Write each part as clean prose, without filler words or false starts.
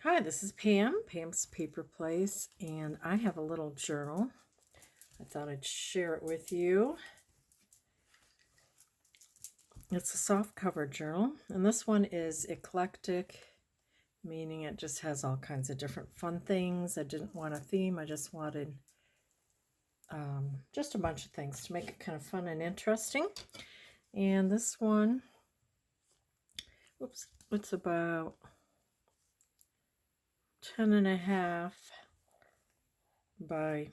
Hi, this is Pam, Pam's Paper Place, and I have a little journal. I thought I'd share it with you. It's a soft cover journal, and this one is eclectic, meaning it just has all kinds of different fun things. I didn't want a theme, I just wanted just a bunch of things to make it kind of fun and interesting. And this one, it's about 10.5 by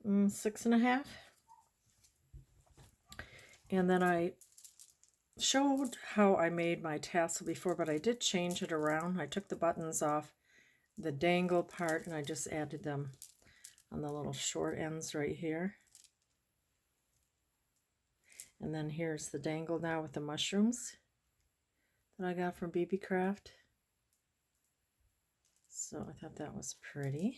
6.5. And then I showed how I made my tassel before, but I did change it around. I took the buttons off the dangle part and I just added them on the little short ends right here. And then here's the dangle now with the mushrooms that I got from BB Craft. So I thought that was pretty.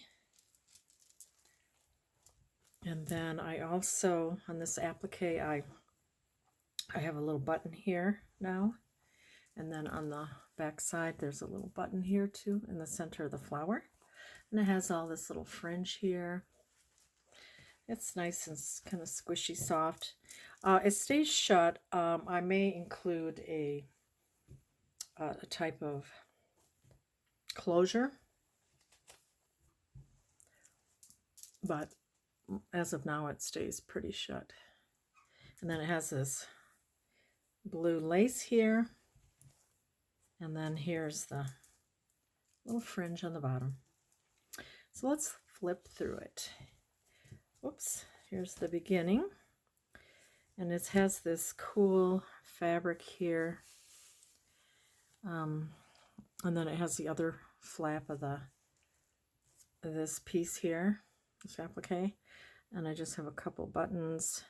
And then I also, on this applique, I have a little button here now. And then on the back side, there's a little button here too in the center of the flower. And it has all this little fringe here. It's nice and kind of squishy, soft. It stays shut. I may include a type of closure, but as of now it stays pretty shut. And then it has this blue lace here, and then here's the little fringe on the bottom. So let's flip through it. Oops, here's the beginning, and it has this cool fabric here, and then it has the other flap of this piece here, this applique, and I just have a couple buttons.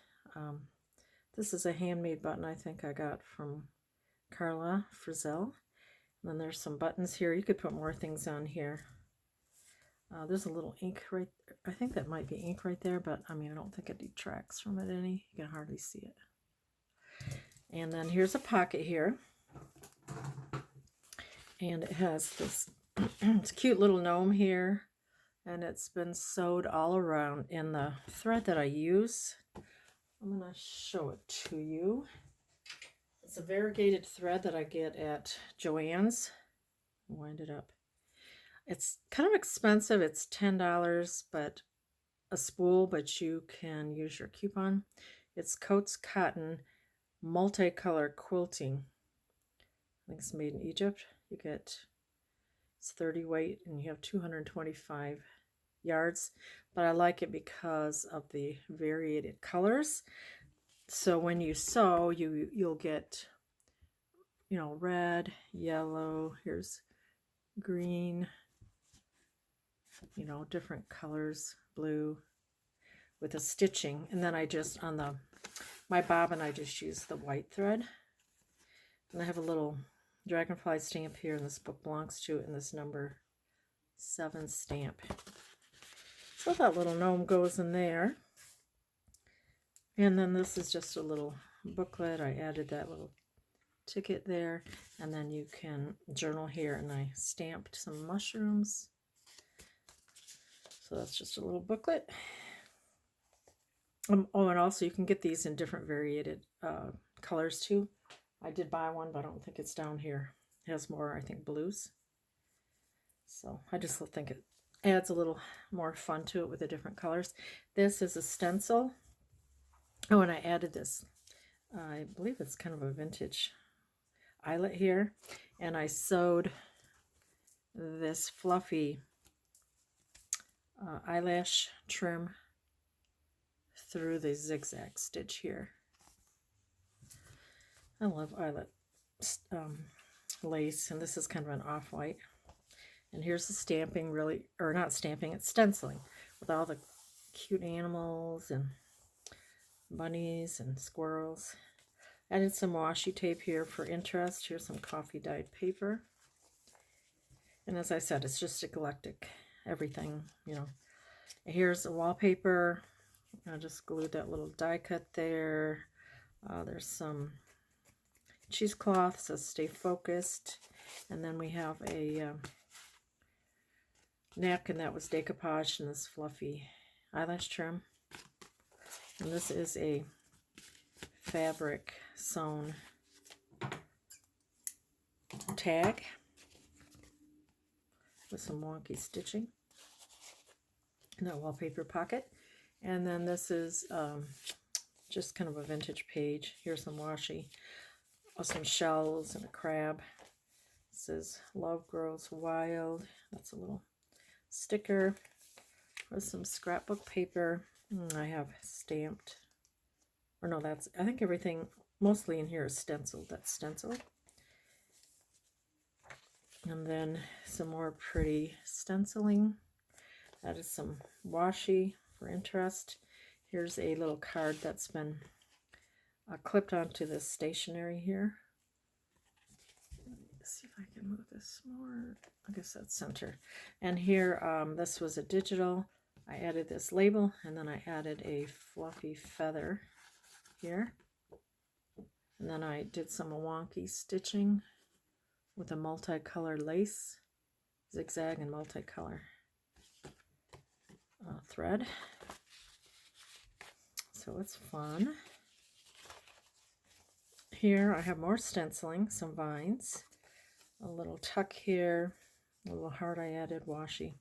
This is a handmade button I think I got from Carla Frizzell. And then there's some buttons here. You could put more things on here. There's a little ink right there. I think that might be ink right there, but I mean, I don't think it detracts from it any. You can hardly see it. And then here's a pocket here. And it has this it's a cute little gnome here. And it's been sewed all around in the thread that I use. I'm going to show it to you. It's a variegated thread that I get at Joann's. Wind it up. It's kind of expensive. It's $10, but a spool, but you can use your coupon. It's Coats Cotton Multicolor Quilting. I think it's made in Egypt. You get, it's 30 weight and you have 225 yards, but I like it because of the variated colors. So when you sew, you'll get, you know, red, yellow, here's green, you know, different colors, blue, with the stitching. And then I just, on my bobbin, I just use the white thread. And I have a little dragonfly stamp here, and this book belongs to it, and this number 7 stamp. So that little gnome goes in there. And then this is just a little booklet. I added that little ticket there. And then you can journal here, and I stamped some mushrooms. So that's just a little booklet. Oh, and also you can get these in different variated colors too. I did buy one, but I don't think it's down here. It has more, I think, blues. So I just think it adds a little more fun to it with the different colors. This is a stencil. Oh, and I added this. I believe it's kind of a vintage eyelet here. And I sewed this fluffy eyelash trim through the zigzag stitch here. I love eyelet lace, and this is kind of an off-white. And here's the stamping, really, or not stamping, it's stenciling with all the cute animals and bunnies and squirrels. Added some washi tape here for interest. Here's some coffee dyed paper. And as I said, it's just eclectic, everything, you know. Here's a wallpaper. I just glued that little die cut there. There's some cheesecloth, says stay focused. And then we have a napkin that was decoupaged in this fluffy eyelash trim. And this is a fabric sewn tag with some wonky stitching in that wallpaper pocket. And then this is just kind of a vintage page. Here's some washi, some shells and a crab. It says Love Grows Wild. That's a little sticker with some scrapbook paper. I have stamped, or no, that's, I think everything mostly in here is stenciled. That's stenciled. And then some more pretty stenciling. That is some washi for interest. Here's a little card that's been clipped onto this stationery here. Let's see if I can move this more. I guess that's center. And here, this was a digital. I added this label, and then I added a fluffy feather here. And then I did some wonky stitching with a multicolored lace, zigzag and multicolor thread. So it's fun. Here I have more stenciling, some vines, a little tuck here, a little heart I added washi.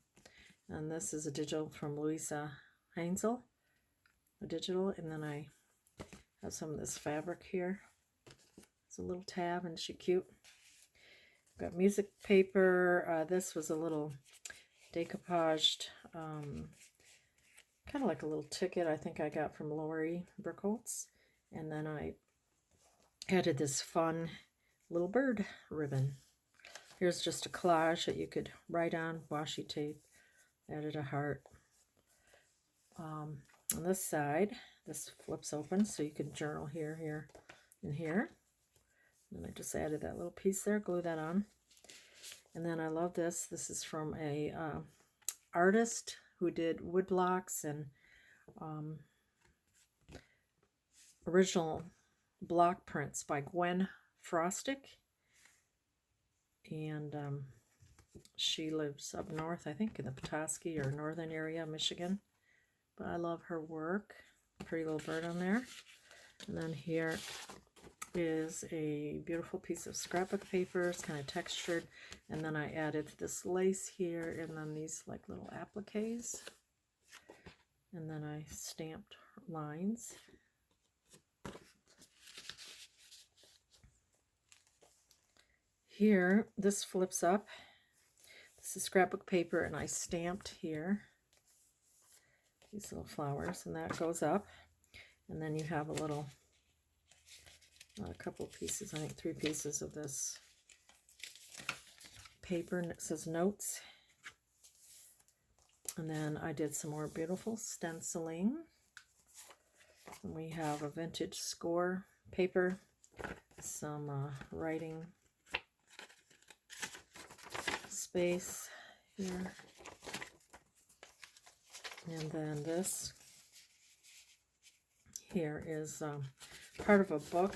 And this is a digital from Louisa Heinzel, a digital, and then I have some of this fabric here. It's a little tab, and she cute. Got music paper. This was a little decoupaged, kind of like a little ticket I think I got from Lori Burkholtz. And then I added this fun little bird ribbon. Here's just a collage that you could write on, washi tape. Added a heart. On this side, this flips open so you can journal here, here, and here. And I just added that little piece there, glue that on. And then I love this. This is from a artist who did woodblocks and original block prints by Gwen Frostick. And she lives up north, I think, in the Petoskey or northern area of Michigan. But I love her work. Pretty little bird on there. And then here is a beautiful piece of scrapbook paper. It's kind of textured. And then I added this lace here, and then these like little appliques. And then I stamped lines. Here, this flips up. This is scrapbook paper, and I stamped here these little flowers, and that goes up. And then you have a little, a couple pieces, I think 3 pieces of this paper, and it says notes. And then I did some more beautiful stenciling. And we have a vintage score paper, some writing space here. And then this here is part of a book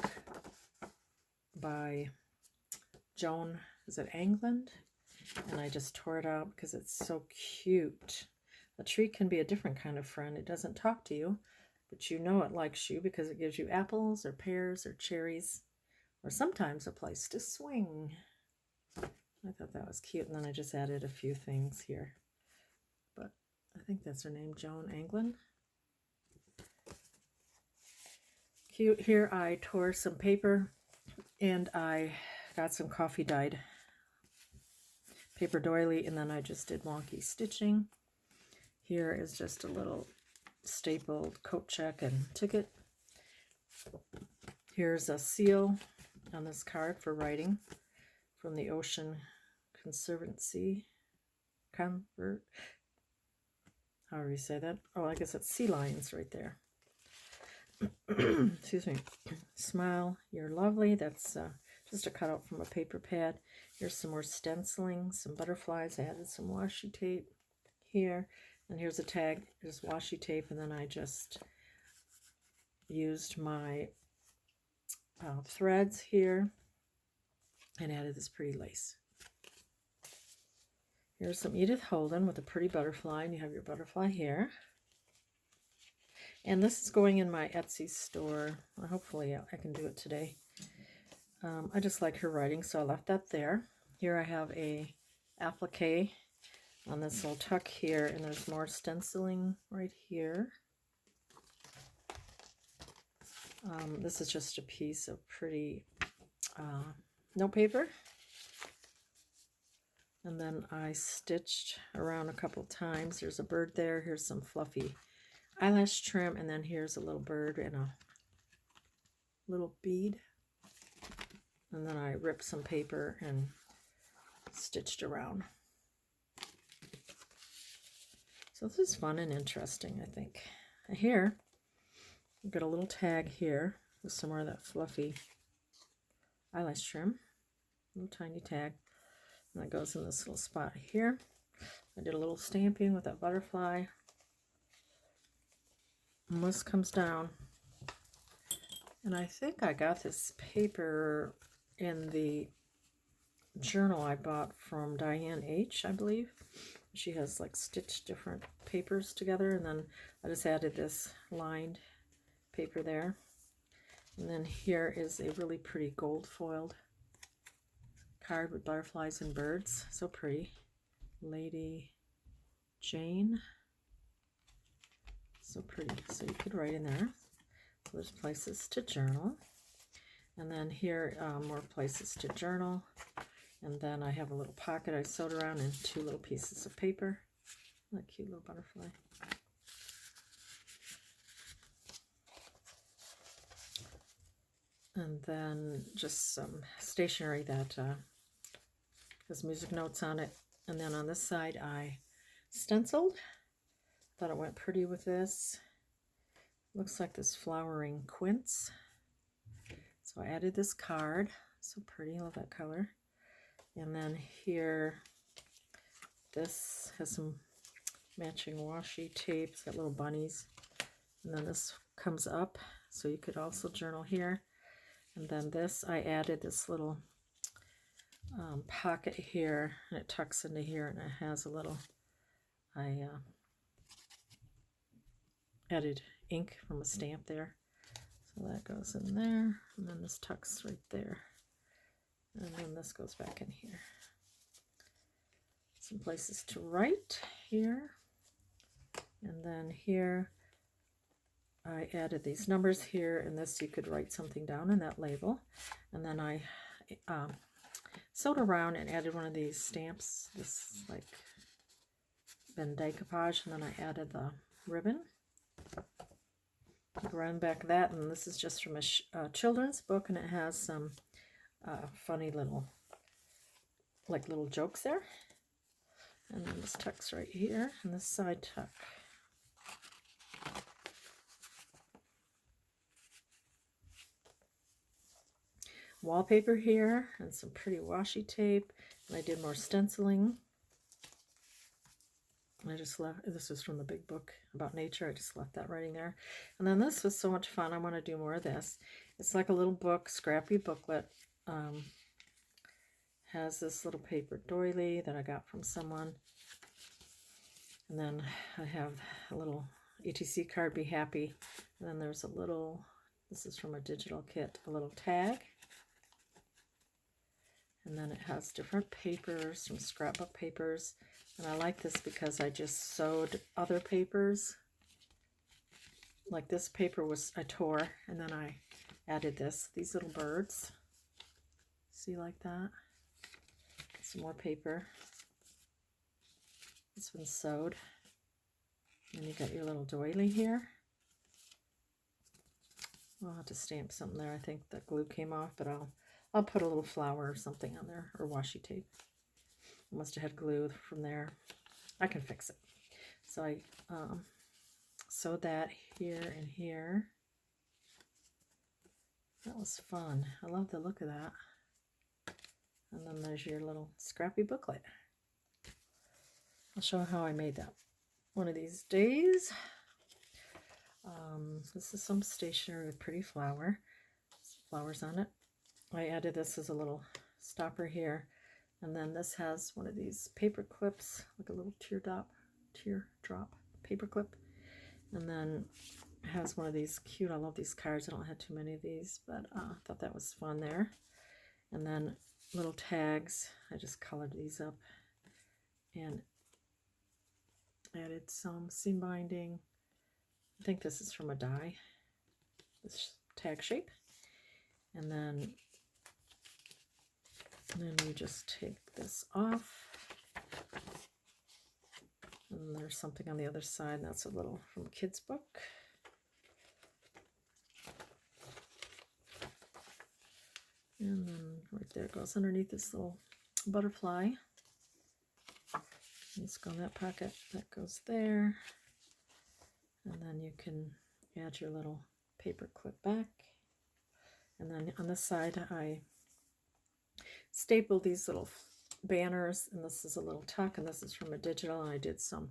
by Joan, is it England? And I just tore it out because it's so cute. A tree can be a different kind of friend. It doesn't talk to you, but you know it likes you because it gives you apples or pears or cherries, or sometimes a place to swing. I thought that was cute, and then I just added a few things here. But I think that's her name, Joan England. Cute. Here I tore some paper, and I got some coffee dyed paper doily, and then I just did wonky stitching. Here is just a little stapled coat check and ticket. Here's a seal on this card for writing from the Ocean Conservancy. However you say that. Oh, I guess it's sea lions right there. Excuse me. Smile, you're lovely. That's just a cutout from a paper pad. Here's some more stenciling, some butterflies. I added some washi tape here. And here's a tag. There's washi tape, and then I just used my threads here and added this pretty lace. Here's some Edith Holden with a pretty butterfly, and you have your butterfly here. And this is going in my Etsy store. Well, hopefully I can do it today. I just like her writing, so I left that there. Here I have a applique on this little tuck here, and there's more stenciling right here. This is just a piece of pretty note paper. And then I stitched around a couple times. There's a bird there. Here's some fluffy eyelash trim, and then here's a little bird and a little bead. And then I ripped some paper and stitched around. So this is fun and interesting, I think. Here, I've got a little tag here with some more of that fluffy eyelash trim. Little tiny tag. And that goes in this little spot here. I did a little stamping with that butterfly. And this comes down. And I think I got this paper in the journal I bought from Diane H., I believe. She has like stitched different papers together, and then I just added this lined paper there. And then here is a really pretty gold foiled card with butterflies and birds. So pretty. Lady Jane. So pretty. So you could write in there. So there's places to journal. And then here, more places to journal. And then I have a little pocket I sewed around and 2 little pieces of paper. That cute little butterfly. And then just some stationery that has music notes on it. And then on this side I stenciled. Thought it went pretty with this. Looks like this flowering quince. So I added this card. So pretty, love that color. And then here, this has some matching washi tape. It's got little bunnies. And then this comes up, so you could also journal here. And then this, I added this little pocket here, and it tucks into here, and it has a little, I added ink from a stamp there. So that goes in there, and then this tucks right there. And then this goes back in here. Some places to write here. And then here, I added these numbers here, and this you could write something down in that label. And then I sewed around and added one of these stamps, this like been decoupage, and then I added the ribbon. Run back that, and this is just from a children's book, and it has some funny little jokes there. And then this tucks right here, and this side tuck. Wallpaper here, and some pretty washi tape. And I did more stenciling. And I just left, this was from the big book about nature. I just left that writing there. And then this was so much fun. I want to do more of this. It's like a little book, scrappy booklet. Has this little paper doily that I got from someone. And then I have a little ETC card, be happy. And then there's a little, this is from a digital kit, a little tag. And then it has different papers, some scrapbook papers. And I like this because I just sewed other papers. Like this paper was, I tore, and then I added these little birds. See, like that? Some more paper. This one's sewed. And you got your little doily here. I'll have to stamp something there. I think the glue came off, but I'll put a little flower or something on there, or washi tape. I must have had glue from there. I can fix it. So I sewed that here and here. That was fun. I love the look of that. And then there's your little scrappy booklet. I'll show how I made that one of these days. This is some stationery with pretty flowers on it. I added this as a little stopper here. And then this has one of these paper clips, like a little teardrop paper clip. And then it has one of these cute, I love these cards. I don't have too many of these, but I thought that was fun there. And then little tags. I just colored these up and added some seam binding. I think this is from a die, this tag shape. And then we just take this off. And there's something on the other side. That's a little from a kid's book. And then right there goes underneath this little butterfly. Let's go in that pocket. That goes there. And then you can add your little paper clip back. And then on this side, I stapled these little banners, and this is a little tuck, and this is from a digital, and I did some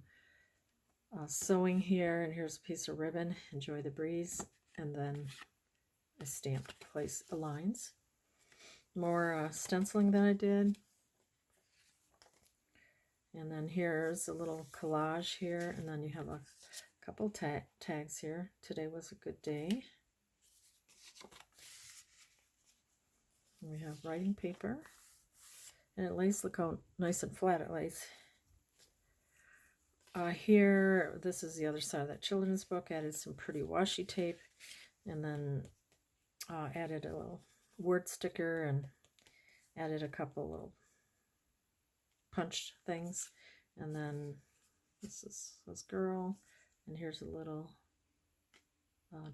sewing here, and here's a piece of ribbon, enjoy the breeze, and then I stamped place lines. More stenciling that I did. And then here's a little collage here, and then you have a couple tags here. Today was a good day. And we have writing paper. And it lays, look how nice and flat it lays. Here, this is the other side of that children's book. Added some pretty washi tape, and then added a little word sticker, and added a couple little punched things. And then this is this girl, and here's a little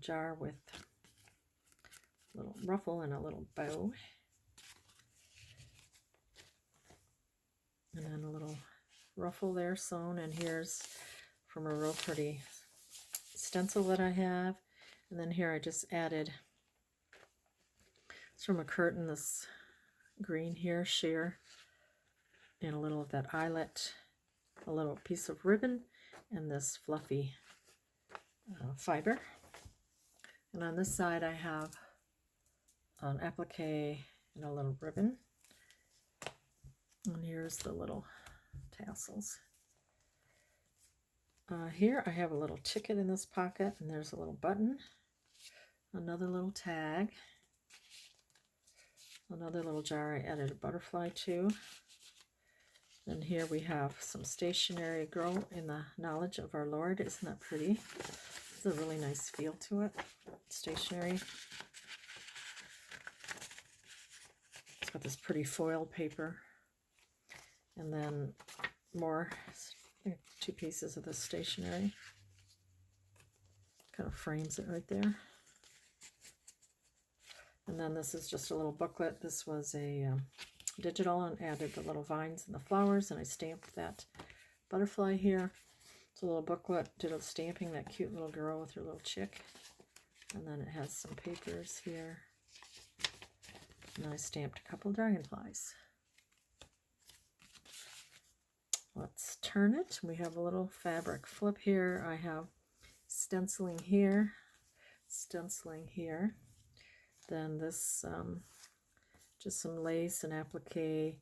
jar with a little ruffle and a little bow. And then a little ruffle there sewn, and here's from a real pretty stencil that I have. And then here I just added, it's from a curtain, this green here, sheer, and a little of that eyelet, a little piece of ribbon, and this fluffy fiber. And on this side I have an applique and a little ribbon. And here's the little tassels. Here I have a little ticket in this pocket, and there's a little button, another little tag, another little jar I added a butterfly to. And here we have some stationery, grow in the knowledge of our Lord. Isn't that pretty? It's a really nice feel to it. Stationery. It's got this pretty foiled paper. And then more, two pieces of the stationery. Kind of frames it right there. And then this is just a little booklet. This was a digital, and added the little vines and the flowers, and I stamped that butterfly here. It's a little booklet, did a stamping, that cute little girl with her little chick. And then it has some papers here. And I stamped a couple dragonflies. Let's turn it. We have a little fabric flip here. I have stenciling here, stenciling here. Then this, just some lace and applique,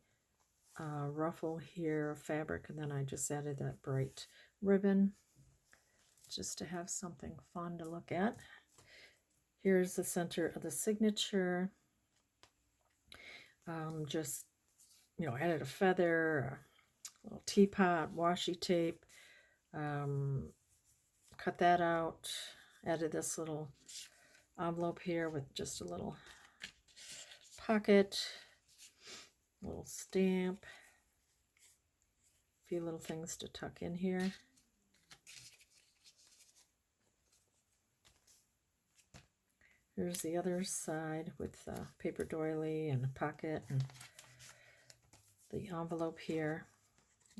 ruffle here, fabric, and then I just added that bright ribbon just to have something fun to look at. Here's the center of the signature. Just, you know, added a feather, a little teapot, washi tape, cut that out, added this little envelope here with just a little pocket, a little stamp, a few little things to tuck in here. Here's the other side with paper doily and a pocket and the envelope here.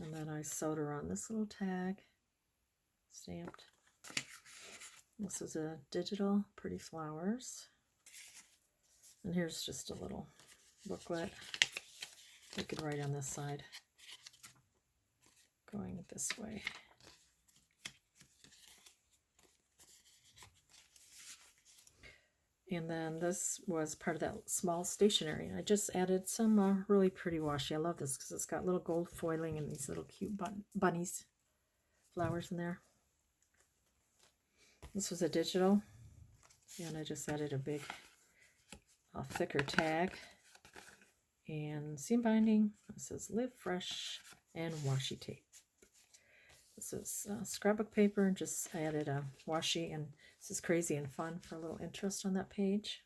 And then I sewed around this little tag, stamped. This is a digital, pretty flowers. And here's just a little booklet. You could write on this side, going this way. And then this was part of that small stationery. I just added some really pretty washi. I love this because it's got little gold foiling and these little cute bunnies, flowers in there. This was a digital, and I just added a big, thicker tag. And seam binding. It says Live Fresh and washi tape. This is scrapbook paper, and just added a washi, and this is crazy and fun for a little interest on that page.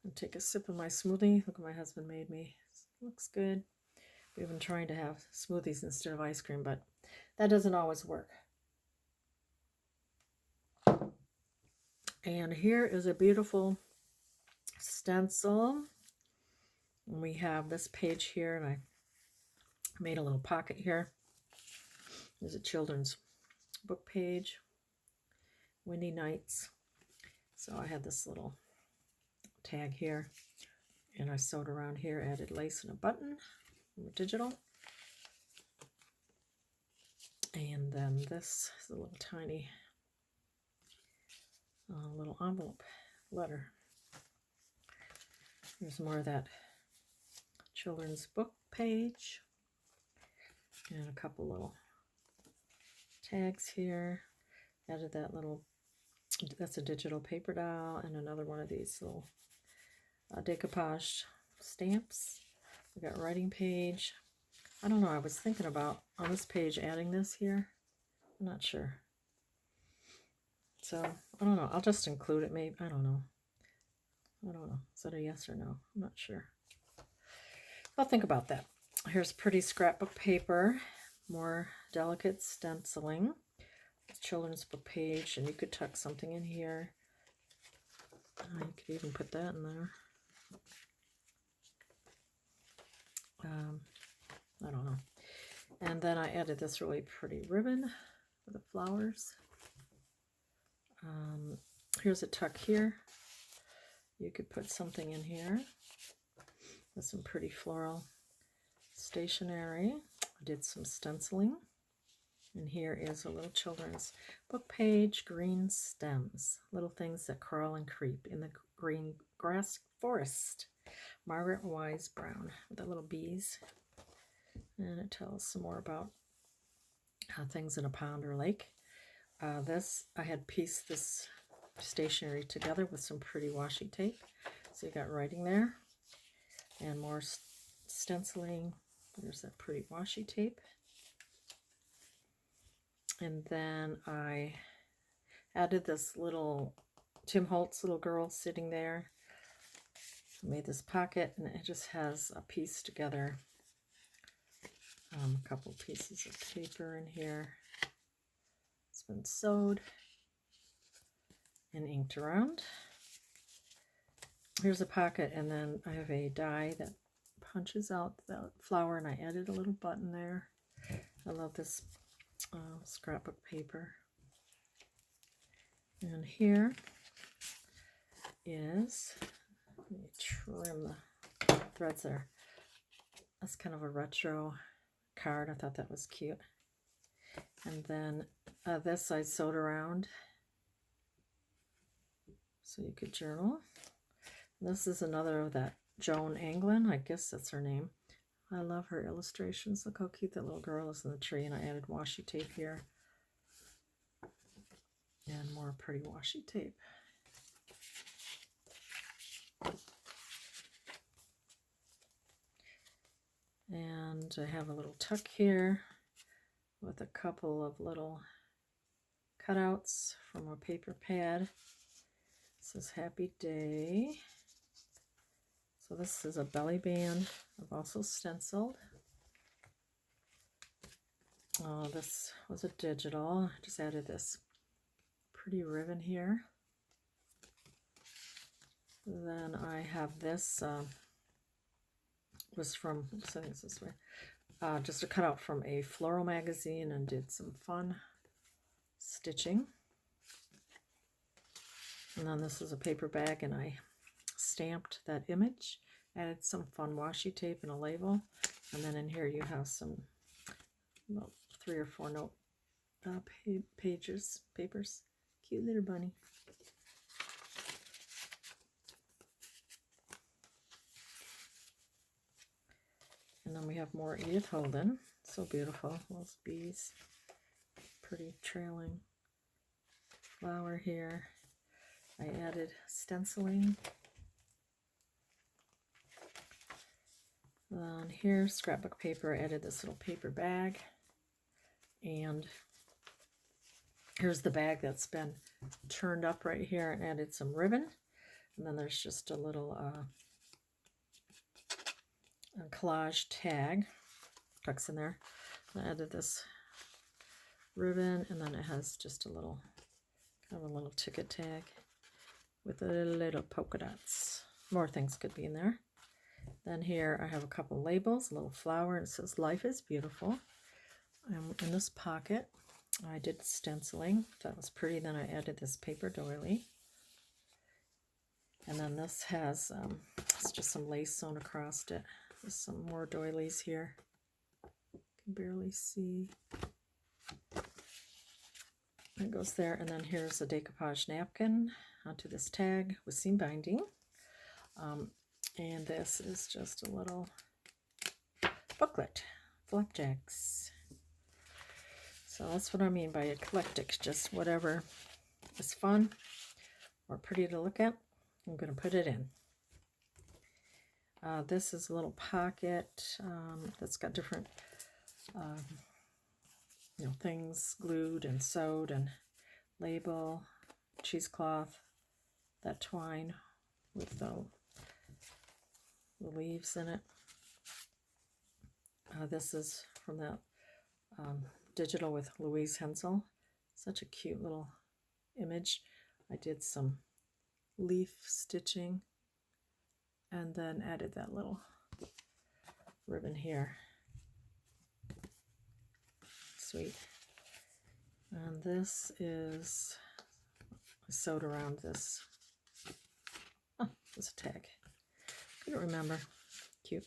I'll take a sip of my smoothie. Look what my husband made me. Looks good. We've been trying to have smoothies instead of ice cream, but that doesn't always work. And here is a beautiful stencil. And we have this page here, and I made a little pocket here. There's a children's book page, Windy Nights. So I had this little tag here, and I sewed around here, added lace and a button, digital. And then this is a little tiny little envelope letter. There's more of that children's book page, and a couple little tags here. Added that little, that's a digital paper doll, and another one of these little decoupage stamps. We got writing page. I don't know, I was thinking about on this page adding this here. I'm not sure. So I don't know, I'll just include it maybe. I don't know. Is that a yes or no? I'm not sure. I'll think about that. Here's pretty scrapbook paper, more delicate stenciling. Children's book page, and you could tuck something in here. You could even put that in there. I don't know. And then I added this really pretty ribbon with the flowers. Here's a tuck here. You could put something in here with some pretty floral stationery. I did some stenciling. And here is a little children's book page, green stems, little things that crawl and creep in the green grass forest. Margaret Wise Brown with the little bees. And it tells some more about things in a pond or lake. I had pieced this stationery together with some pretty washi tape. So you got writing there and more stenciling. There's that pretty washi tape. And then I added this little Tim Holtz little girl sitting there. I made this pocket, and it just has a piece together. A couple pieces of paper in here. It's been sewed and inked around. Here's a pocket, and then I have a die that punches out the flower, and I added a little button there. I love this scrapbook paper. And here is, let me trim the threads there. That's kind of a retro card. I thought that was cute. And then this I sewed around so you could journal. This is another of that Joan Anglin. I guess that's her name. I love her illustrations. Look how cute that little girl is in the tree. And I added washi tape here. And more pretty washi tape. And I have a little tuck here with a couple of little cutouts from a paper pad. It says Happy Day. So this is a belly band. I've also stenciled. This was a digital. I just added this pretty ribbon here. Then I have this, was from, I think it's this way, just a cutout from a floral magazine, and did some fun stitching. And then this is a paper bag, and I stamped that image, added some fun washi tape and a label, and then in here you have some, about 3 or 4 note papers. Cute little bunny. then we have more Edith Holden. So beautiful. Those bees. Pretty trailing flower here. I added stenciling. Then here, scrapbook paper. I added this little paper bag. And here's the bag that's been turned up right here, and added some ribbon. And then there's just a little a collage tag tucks in there. I added this ribbon, and then it has just a little kind of a little ticket tag with a little polka dots. More things could be in there. Then here I have a couple labels, a little flower, and it says "Life is Beautiful." In this pocket I did stenciling. That was pretty. Then I added this paper doily. And then this has it's just some lace sewn across it. There's some more doilies here. You can barely see. It goes there. And then here's a decoupage napkin onto this tag with seam binding. And this is just a little booklet, flapjacks. So that's what I mean by eclectic, just whatever is fun or pretty to look at, I'm going to put it in. This is a little pocket that's got different things glued and sewed, and label, cheesecloth, that twine with the leaves in it. This is from that digital with Louise Hensel. Such a cute little image. I did some leaf stitching and then added that little ribbon here. Sweet. And this is, I sewed around this. Oh, there's a tag. Couldn't remember. Cute.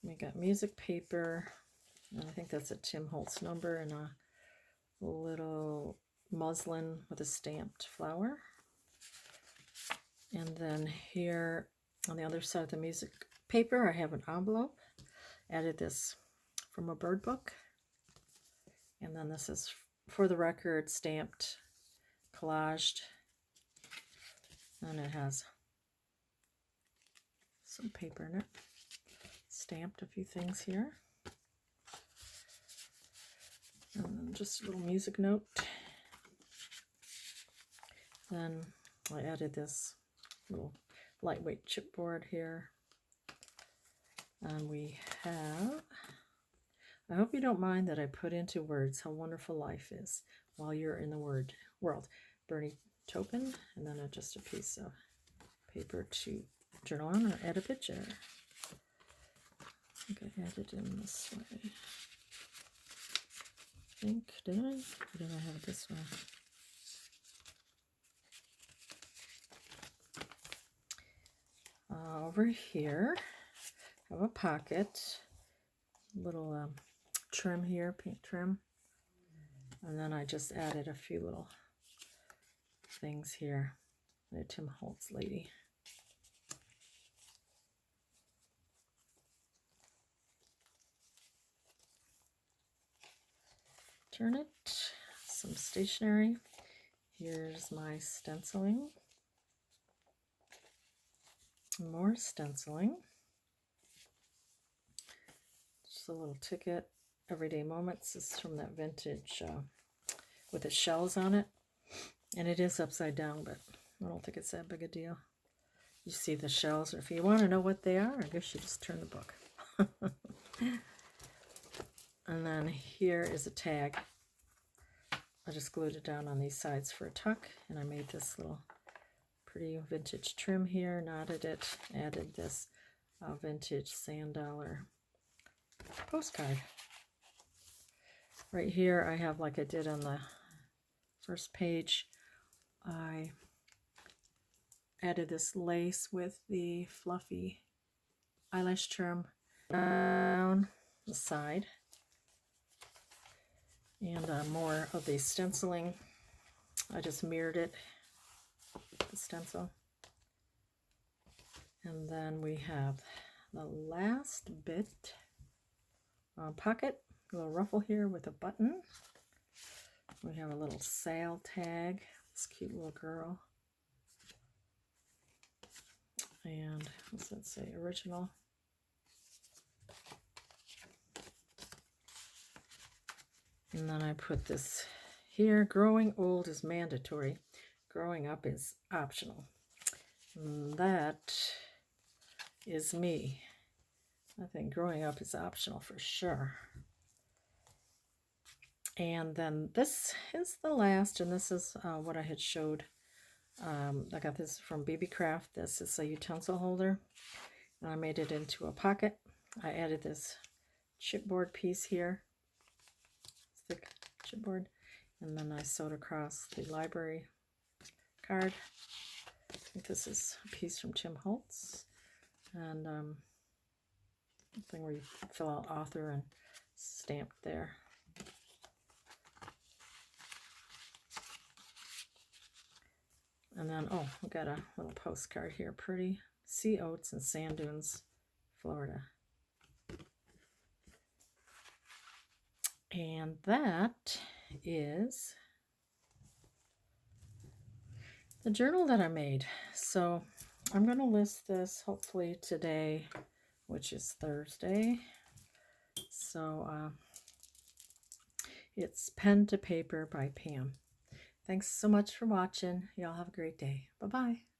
We got music paper. And I think that's a Tim Holtz number, and a little muslin with a stamped flower. And then here on the other side of the music paper, I have an envelope. Added this from a bird book. And then this is for the record, stamped, collaged. And it has some paper in it. Stamped a few things here. And then just a little music note. Then I added this little lightweight chipboard here. And we have, I hope you don't mind that I put into words how wonderful life is while you're in the world. Bernie Taupin, and then just a piece of paper to journal on or add a picture. I think I added in this way. I think, did I? Or did I have it this way? Over here, I have a pocket, little trim here, paint trim, and then I just added a few little things here. The Tim Holtz lady. Turn it, some stationery. Here's my stenciling. More stenciling. Just a little ticket. Everyday Moments. This is from that vintage with the shells on it. And it is upside down, but I don't think it's that big a deal. You see the shells, or if you want to know what they are, I guess you just turn the book. And then here is a tag. I just glued it down on these sides for a tuck, and I made this little pretty vintage trim here, knotted it, added this vintage sand dollar postcard. Right here I have, like I did on the first page, I added this lace with the fluffy eyelash trim down the side. And more of the stenciling. I just mirrored it, the stencil. And then we have the last bit. Pocket, a little ruffle here with a button. We have a little sale tag, this cute little girl. And what's that say? Original. And then I put this here. Growing old is mandatory. Growing up is optional. And that is me. I think growing up is optional for sure. And then this is the last, and this is what I had showed. I got this from BB Craft. This is a utensil holder, and I made it into a pocket. I added this chipboard piece here, thick chipboard, and then I sewed across the library card. I think this is a piece from Tim Holtz, and thing where you fill out author and stamped there. And then, oh, we got a little postcard here. Pretty sea oats and sand dunes, Florida. And that is the journal that I made. So I'm going to list this hopefully today, which is Thursday. So it's Pen to Paper by Pam. Thanks so much for watching. Y'all have a great day. Bye-bye.